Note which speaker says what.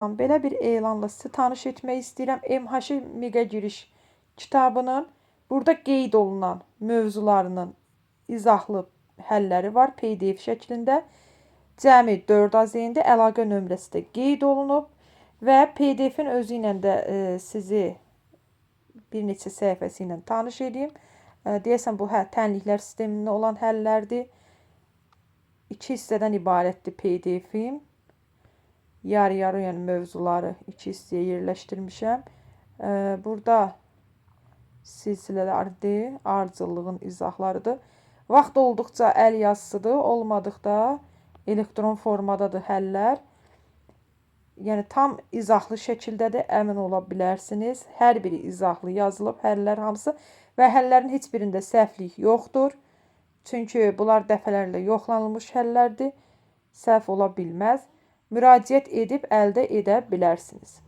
Speaker 1: Belə bir elanla sizi tanış etmək istəyirəm. MH Mega Giriş kitabının burada qeyd olunan mövzularının izahlı həlləri var PDF şəklində. Cəmi 4 AZ-ində əlaqə nömrəsi də qeyd olunub və PDF-in özü ilə də sizi bir neçə səhifəsi ilə tanış edeyim. Deyəsən bu tənliklər sistemində olan həllərdir. 2 hissədən ibarətdir PDF-im. Yarı-yarı yəni mövzuları 2 hissəyə yerləşdirmişəm. Burada silsilələrdir, ardıcıllığın izahlarıdır. Vaxt olduqca əl yazısıdır, olmadıqda elektron formadadır həllər. Yəni tam izahlı şəkildədir, əmin ola bilərsiniz. Hər biri izahlı yazılıb, həllər hamısı və həllərin heç birində səhvlik yoxdur. Çünki bunlar dəfələrlə yoxlanılmış həllərdir. Səhv ola bilməz. Müraciət edib əldə edə bilərsiniz.